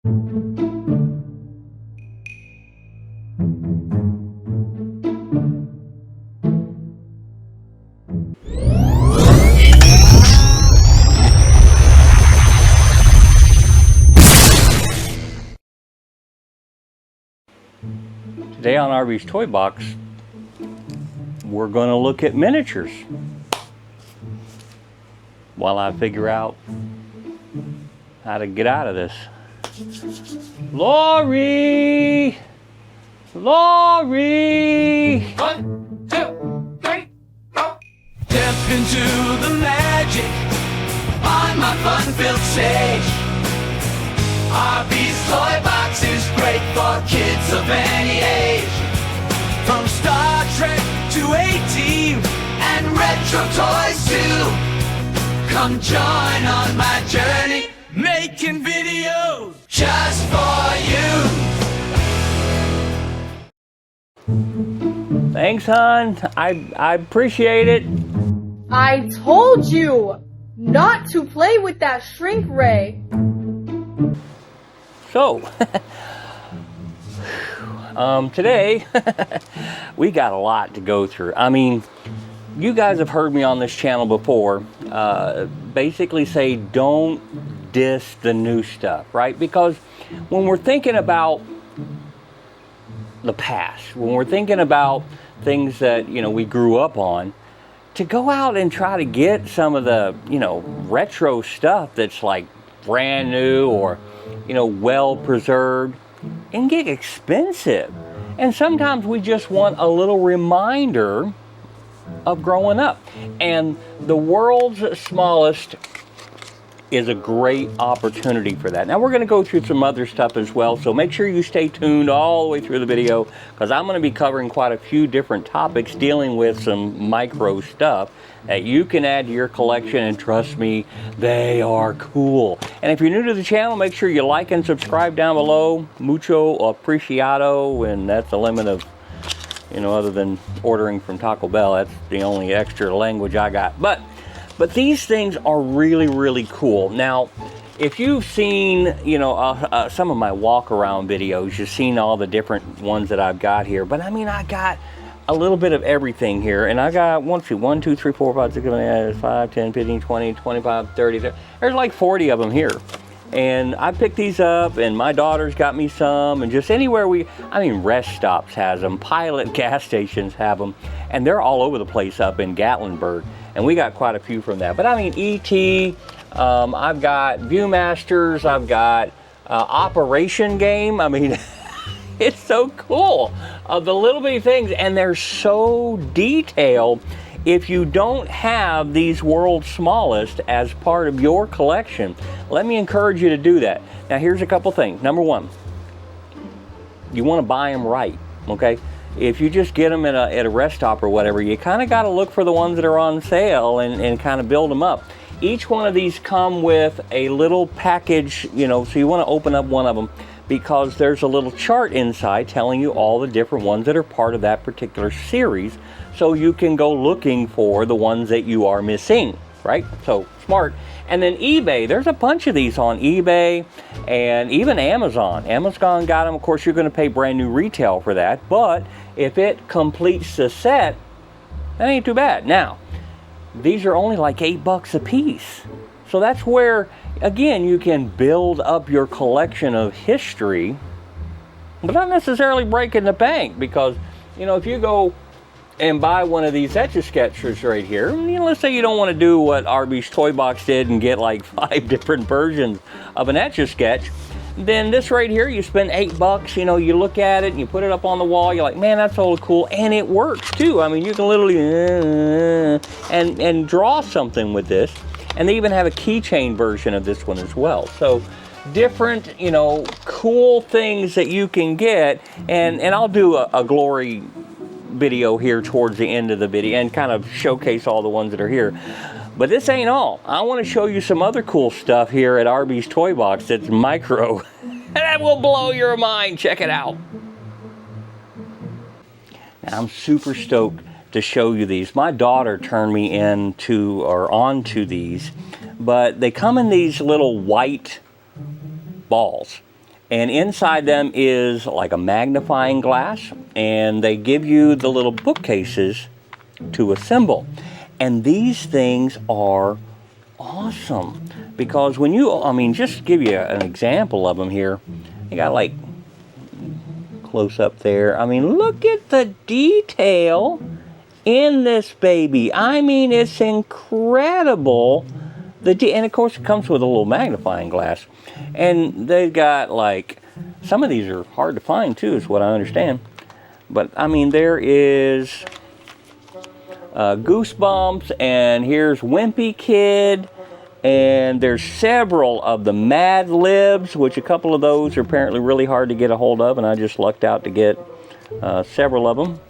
Today on Arby's Toy Box, we're going to look at miniatures while I figure out how to get out of this. Lori! Lori! 1, 2, 3, 4. Step into the magic on my fun-filled stage. Arby's Toy Box is great for kids of any age. From Star Trek to A-Team and retro toys too. Come join on my journey, making videos just for you. Thanks, hon. I appreciate it. I told you not to play with that shrink ray. So, today, we got a lot to go through. I mean, you guys have heard me on this channel before, basically say don't diss the new stuff, right? Because when we're thinking about the past, when we're thinking about things that, you know, we grew up on, to go out and try to get some of the, you know, retro stuff that's like brand new or, you know, well preserved, and get expensive. And sometimes we just want a little reminder of growing up. And the world's smallest is a great opportunity for that. Now we're going to go through some other stuff as well, so make sure you stay tuned all the way through the video, because I'm going to be covering quite a few different topics dealing with some micro stuff that you can add to your collection, and trust me, they are cool. And if you're new to the channel, make sure you like and subscribe down below. Mucho apreciado, and that's the limit of, you know, other than ordering from Taco Bell, that's the only extra language I got. But these things are really, really cool. Now, if you've seen, you know, some of my walk around videos, you've seen all the different ones that I've got here. But I mean, I got a little bit of everything here. And I got, 1, 2, 3, 4, 5, 6, 7, 8, 5, 10, 15, 20, 25, 30. There's like 40 of them here. And I picked these up, and my daughter's got me some, and just anywhere I mean, rest stops has them, Pilot gas stations have them, and they're all over the place up in Gatlinburg. And we got quite a few from that. But I mean, E.T., I've got Viewmasters, I've got Operation Game. I mean, it's so cool. The little bitty things, and they're so detailed. If you don't have these world's smallest as part of your collection, let me encourage you to do that. Now, here's a couple things. Number one, you want to buy them right, okay? If you just get them at a rest stop or whatever, you kind of got to look for the ones that are on sale and kind of build them up. Each one of these come with a little package, you know, so you want to open up one of them because there's a little chart inside telling you all the different ones that are part of that particular series, so you can go looking for the ones that you are missing, right? So smart. And then eBay, there's a bunch of these on eBay and even Amazon. Amazon got them. Of course, you're going to pay brand new retail for that, but if it completes the set, that ain't too bad. Now, these are only like $8 a piece. So that's where, again, you can build up your collection of history, but not necessarily breaking the bank, because, you know, if you go and buy one of these Etch-a-Sketchers right here, you know, let's say you don't want to do what Arby's Toy Box did and get like 5 different versions of an Etch-a-Sketch, then this right here, you spend $8, you know, you look at it and you put it up on the wall, you're like, man, that's all cool, and it works too. I mean, you can literally and draw something with this, and they even have a keychain version of this one as well. So different, you know, cool things that you can get, and I'll do a glory video here towards the end of the video and kind of showcase all the ones that are here. But this ain't all. I want to show you some other cool stuff here at Arby's Toy Box that's micro. That will blow your mind. Check it out. Now, I'm super stoked to show you these. My daughter turned me onto these, but they come in these little white balls. And inside them is like a magnifying glass, and they give you the little bookcases to assemble. And these things are awesome because when you, I mean, just to give you an example of them here, you got like close up there. I mean, look at the detail in this baby. I mean, it's incredible. And of course it comes with a little magnifying glass. And they've got like, some of these are hard to find too, is what I understand. But I mean, there is Goosebumps, and here's Wimpy Kid, and there's several of the Mad Libs, which a couple of those are apparently really hard to get a hold of, and I just lucked out to get several of them.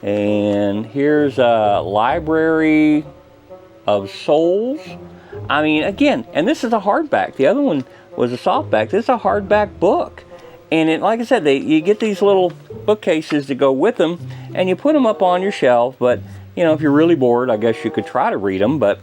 And here's a Library of Souls. I mean, again, and this is a hardback. The other one was a softback. This is a hardback book. And it, like I said, you get these little bookcases to go with them, and you put them up on your shelf. But, you know, if you're really bored, I guess you could try to read them. But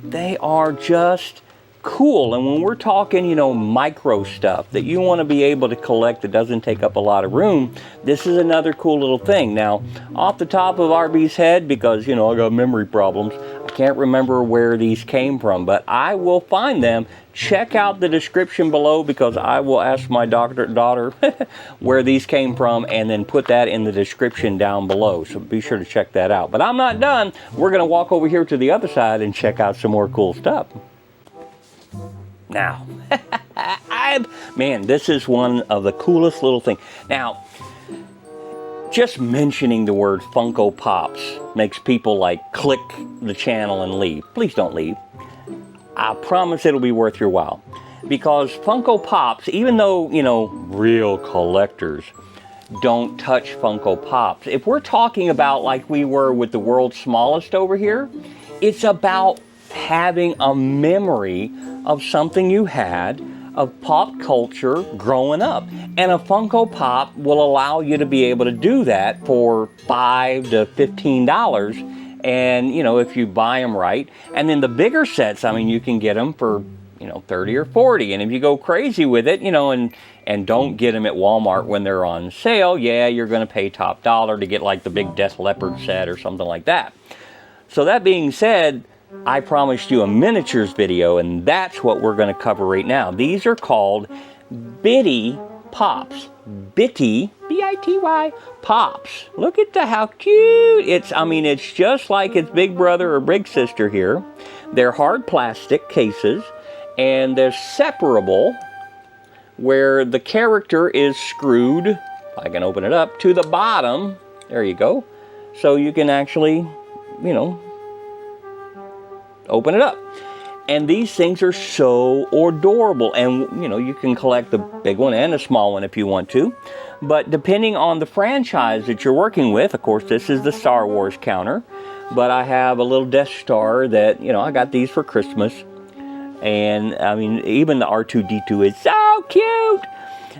they are just cool. And when we're talking, you know, micro stuff that you want to be able to collect that doesn't take up a lot of room, this is another cool little thing. Now, off the top of RB's head, because, you know, I got memory problems, I can't remember where these came from, but I will find them. Check out the description below, because I will ask my daughter where these came from and then put that in the description down below. So be sure to check that out. But I'm not done. We're going to walk over here to the other side and check out some more cool stuff. Now, man, this is one of the coolest little things. Now, just mentioning the word Funko Pops makes people like click the channel and leave. Please don't leave. I promise it'll be worth your while. Because Funko Pops, even though, you know, real collectors don't touch Funko Pops, if we're talking about like we were with the world's smallest over here, it's about having a memory of something you had, of pop culture growing up. And a Funko Pop will allow you to be able to do that for $5 to $15. And, you know, if you buy them right. And then the bigger sets, I mean, you can get them for, you know, 30 or 40. And if you go crazy with it, you know, and don't get them at Walmart when they're on sale, yeah, you're going to pay top dollar to get like the big Death Leopard set or something like that. So that being said, I promised you a miniatures video, and that's what we're going to cover right now. These are called Bity Pops. Bity, B-I-T-Y, Pops. Look at how cute. I mean, it's just like its big brother or big sister here. They're hard plastic cases, and they're separable, where the character is screwed, I can open it up, to the bottom. There you go. So you can actually, you know, open it up. And these things are so adorable. And, you know, you can collect the big one and a small one if you want to. But depending on the franchise that you're working with, of course, this is the Star Wars counter. But I have a little Death Star that, you know, I got these for Christmas. And, I mean, even the R2-D2 is so cute.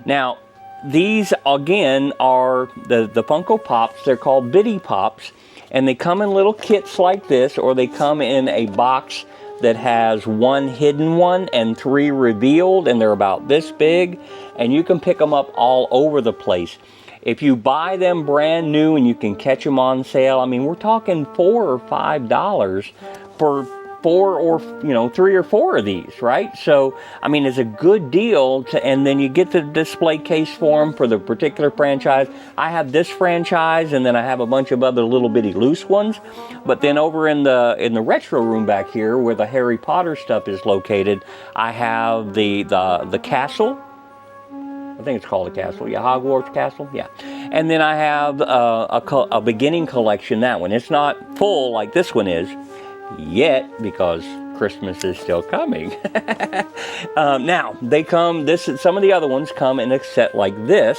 Now, these, again, are the Funko Pops. They're called Bity Pops. And they come in little kits like this, or they come in a box that has one hidden one and 3 revealed, and they're about this big, and you can pick them up all over the place. If you buy them brand new and you can catch them on sale, I mean, we're talking $4 or $5 for 4 or, you know, 3 or 4 of these, right? So, I mean, it's a good deal, and then you get the display case for them for the particular franchise. I have this franchise, and then I have a bunch of other little bitty loose ones. But then over in the retro room back here, where the Harry Potter stuff is located, I have the castle. I think it's called a castle. Yeah, Hogwarts Castle. Yeah. And then I have a beginning collection, that one. It's not full like this one is yet, because Christmas is still coming. Now, they come, some of the other ones come in a set like this,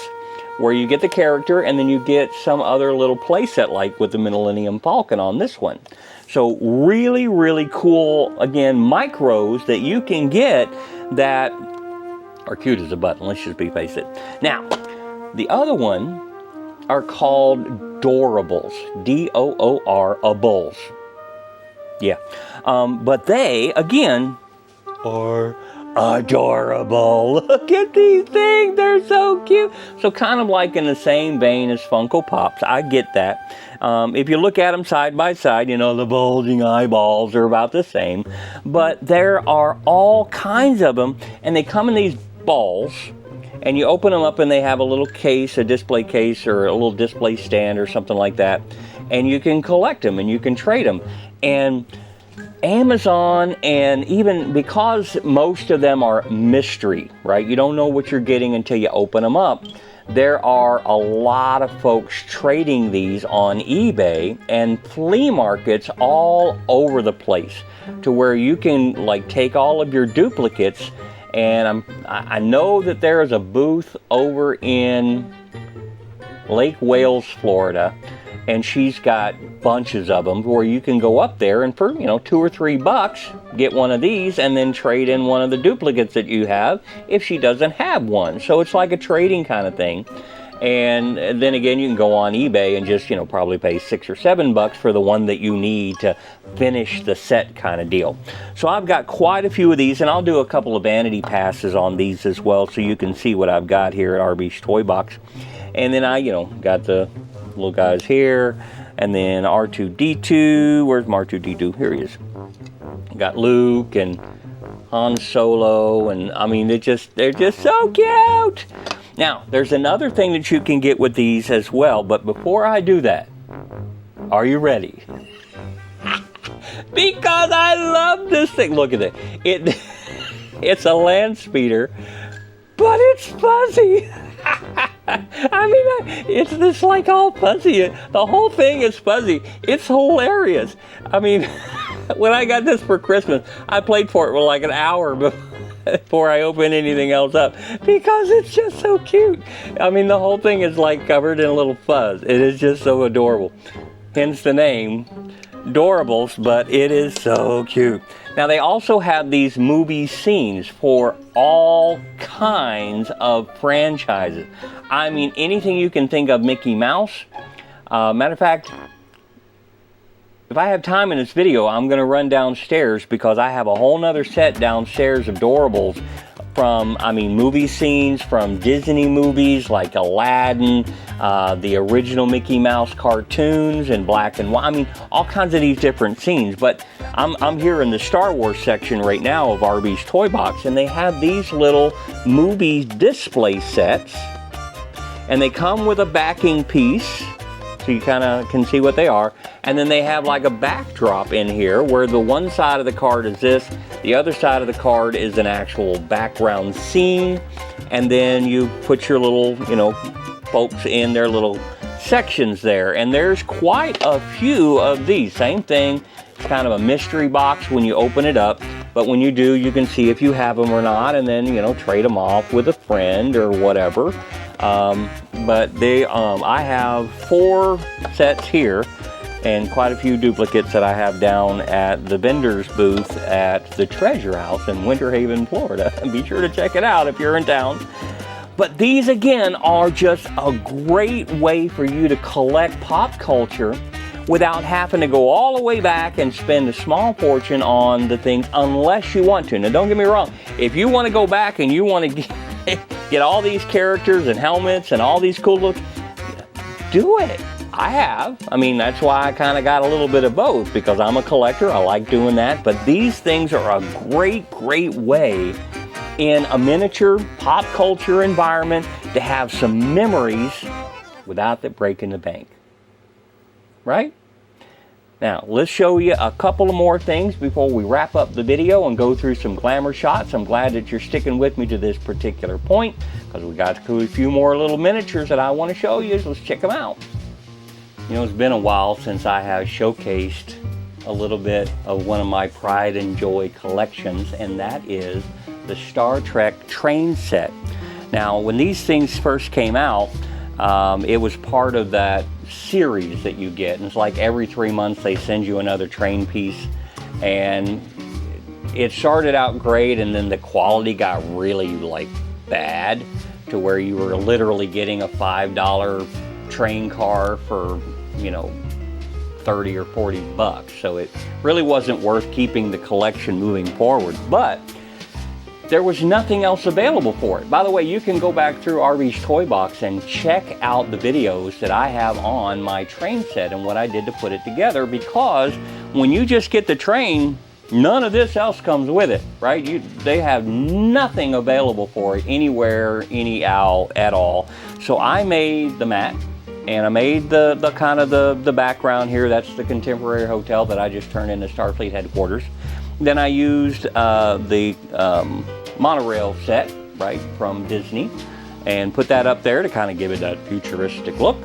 where you get the character and then you get some other little play set, like with the Millennium Falcon on this one. So really, really cool, again, micros that you can get that are cute as a button. Let's just face it. Now, the other one are called Doorables. D-O-O-R-ables. Yeah. But they, again, are adorable. Look at these things. They're so cute. So kind of like in the same vein as Funko Pops. I get that. If you look at them side by side, you know, the bulging eyeballs are about the same. But there are all kinds of them. And they come in these balls. And you open them up and they have a little case, a display case, or a little display stand or something like that. And you can collect them and you can trade them. And Amazon, and even because most of them are mystery, right? You don't know what you're getting until you open them up. There are a lot of folks trading these on eBay and flea markets all over the place, to where you can like take all of your duplicates. And I know that there is a booth over in Lake Wales, Florida, and she's got bunches of them where you can go up there and for, you know, $2 or $3 get one of these and then trade in one of the duplicates that you have if she doesn't have one. So it's like a trading kind of thing. And then again, you can go on eBay and just, you know, probably pay $6 or $7 for the one that you need to finish the set kind of deal. So I've got quite a few of these, and I'll do a couple of vanity passes on these as well so you can see what I've got here at RB's Toy Box. And then I, you know, got the little guys here, and then R2-D2. Where's my R2-D2? Here he is. Got Luke and Han Solo, and I mean, they're just so cute. Now, there's another thing that you can get with these as well, but before I do that, are you ready? Because I love this thing. Look at it. It's a land speeder, but it's fuzzy. I mean, it's just like all fuzzy. The whole thing is fuzzy. It's hilarious. I mean, when I got this for Christmas, I played for it for like an hour before I opened anything else up, because it's just so cute. I mean, the whole thing is like covered in a little fuzz. It is just so adorable. Hence the name, Doorables, but it is so cute. Now, they also have these movie scenes for all kinds of franchises. I mean, anything you can think of Mickey Mouse. Matter of fact, if I have time in this video, I'm going to run downstairs because I have a whole nother set downstairs of Doorables from, I mean, movie scenes from Disney movies like Aladdin, the original Mickey Mouse cartoons in black and white. I mean, all kinds of these different scenes. But I'm here in the Star Wars section right now of RB's Toy Box, and they have these little movie display sets, and they come with a backing piece, so you kind of can see what they are. And then they have like a backdrop in here where the one side of the card is this, the other side of the card is an actual background scene, and then you put your little, you know, folks in their little sections there. And there's quite a few of these. Same thing, it's kind of a mystery box when you open it up, but when you do, you can see if you have them or not, and then, you know, trade them off with a friend or whatever. But I have 4 sets here, and quite a few duplicates that I have down at the vendor's booth at the Treasure House in Winter Haven, Florida. Be sure to check it out if you're in town. But these, again, are just a great way for you to collect pop culture without having to go all the way back and spend a small fortune on the things, unless you want to. Now, don't get me wrong. If you want to go back and you want to get all these characters and helmets and all these cool looks, do it. I have. I mean, that's why I kind of got a little bit of both, because I'm a collector. I like doing that. But these things are a great, great way in a miniature pop culture environment to have some memories without it breaking the bank. Right? Now, let's show you a couple of more things before we wrap up the video and go through some glamour shots. I'm glad that you're sticking with me to this particular point, because we got a few more little miniatures that I want to show you. So let's check them out. You know, it's been a while since I have showcased a little bit of one of my pride and joy collections, and that is the Star Trek train set. Now, when these things first came out, it was part of that series that you get, and it's like every 3 months they send you another train piece, and it started out great, and then the quality got really like bad to where you were literally getting a $5 train car for, you know, 30 or 40 bucks. So it really wasn't worth keeping the collection moving forward. But there was nothing else available for it. By the way, you can go back through RV's Toy Box and check out the videos that I have on my train set and what I did to put it together, because when you just get the train, none of this else comes with it, right? They have nothing available for it anywhere, anyhow, at all. So I made the mat, and I made the kind of the background here. That's the contemporary hotel that I just turned into Starfleet headquarters. Then I used the monorail set, right, from Disney, and put that up there to kind of give it that futuristic look.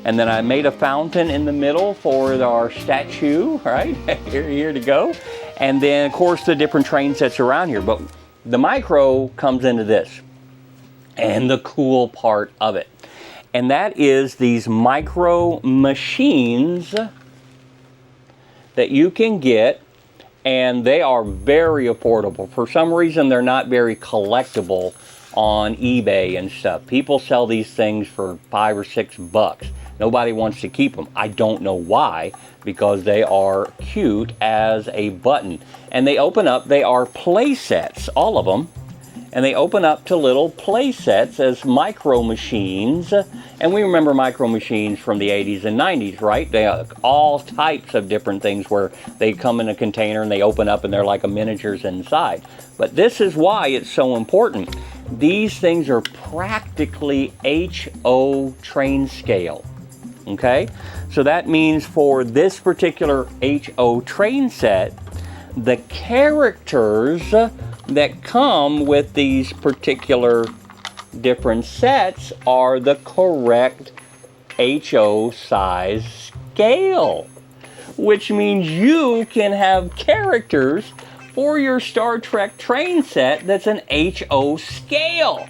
And then I made a fountain in the middle for our statue, right, here to go. And then, of course, the different train sets around here. But the micro comes into this, and the cool part of it. And that is these micro machines that you can get, and they are very affordable. For some reason, they're not very collectible on eBay and stuff. People sell these things for $5 or $6. Nobody wants to keep them. I don't know why, because they are cute as a button. And they open up, they are play sets, all of them. And they open up to little play sets as micro machines. And we remember micro machines from the 80s and 90s, right? They have all types of different things where they come in a container and they open up and they're like a miniatures inside. But this is why it's so important. These things are practically HO train scale. Okay, so that means for this particular HO train set, the characters that come with these particular different sets are the correct HO size scale, which means you can have characters for your Star Trek train set that's an HO scale.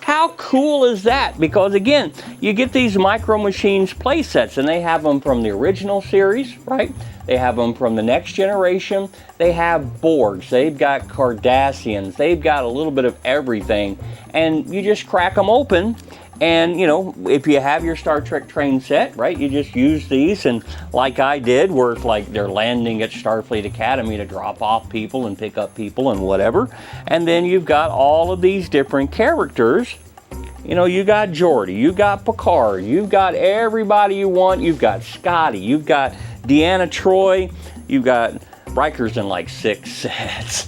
How cool is that? Because again, you get these Micro Machines play sets, and they have them from the original series, right? They have them from the Next Generation. They have Borgs. They've got Cardassians. They've got a little bit of everything. And you just crack them open. And, you know, if you have your Star Trek train set, right, you just use these. And like I did, where it's like they're landing at Starfleet Academy to drop off people and pick up people and whatever. And then you've got all of these different characters. You know, you got Geordi, you got Picard, you've got everybody you want. You've got Scotty, you've got Deanna Troi, you've got Riker's in like 6 sets.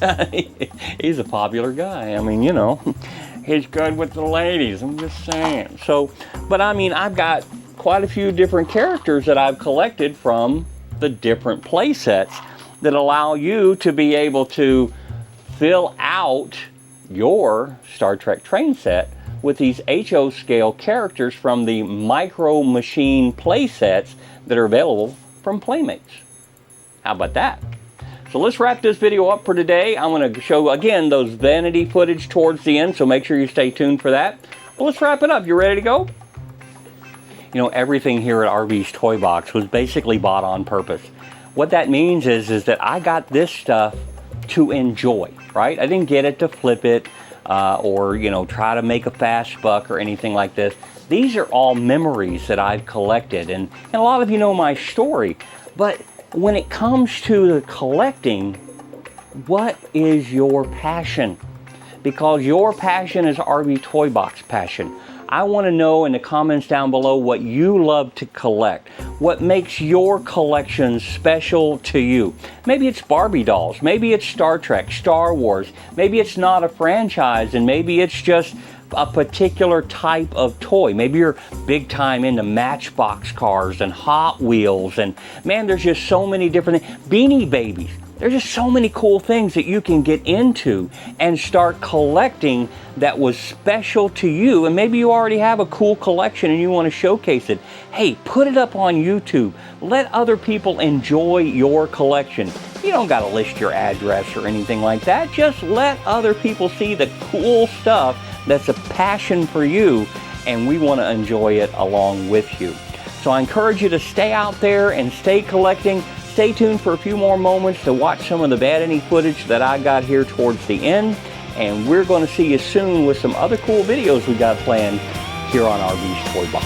He's a popular guy. I mean, you know, he's good with the ladies. I'm just saying. So, but I mean, I've got quite a few different characters that I've collected from the different play sets that allow you to be able to fill out your Star Trek train set with these HO scale characters from the Micro Machine play sets that are available from Playmates. How about that? So let's wrap this video up for today. I'm going to show again those Vanity Footage towards the end, so make sure you stay tuned for that. But let's wrap it up. You ready to go? You know, everything here at RV's Toy Box was basically bought on purpose. What that means is that I got this stuff to enjoy, right? I didn't get it to flip it or, you know, try to make a fast buck or anything like this. These are all memories that I've collected, and a lot of you know my story. But when it comes to the collecting, what is your passion? Because your passion is RV Toy Box passion. I want to know in the comments down below what you love to collect. What makes your collection special to you? Maybe it's Barbie dolls. Maybe it's Star Trek, Star Wars. Maybe it's not a franchise, and maybe it's just a particular type of toy. Maybe you're big time into Matchbox cars and Hot Wheels, and man, there's just so many different things. Beanie Babies. There's just so many cool things that you can get into and start collecting that was special to you. And maybe you already have a cool collection and you want to showcase it. Hey, put it up on YouTube. Let other people enjoy your collection. You don't got to list your address or anything like that. Just let other people see the cool stuff that's a passion for you, and we want to enjoy it along with you. So I encourage you to stay out there and stay collecting. Stay tuned for a few more moments to watch some of the Vanity footage that I got here towards the end. And we're going to see you soon with some other cool videos we got planned here on RV's Toy Box.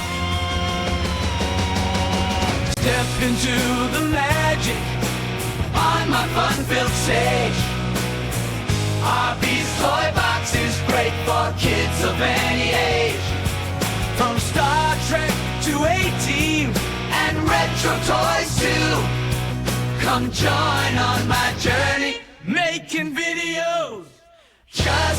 Step into the magic on my fun-filled stage. RB's Toy Box is great for kids of any age. From Star Trek to 18 and retro toys too. Come join on my journey, making videos just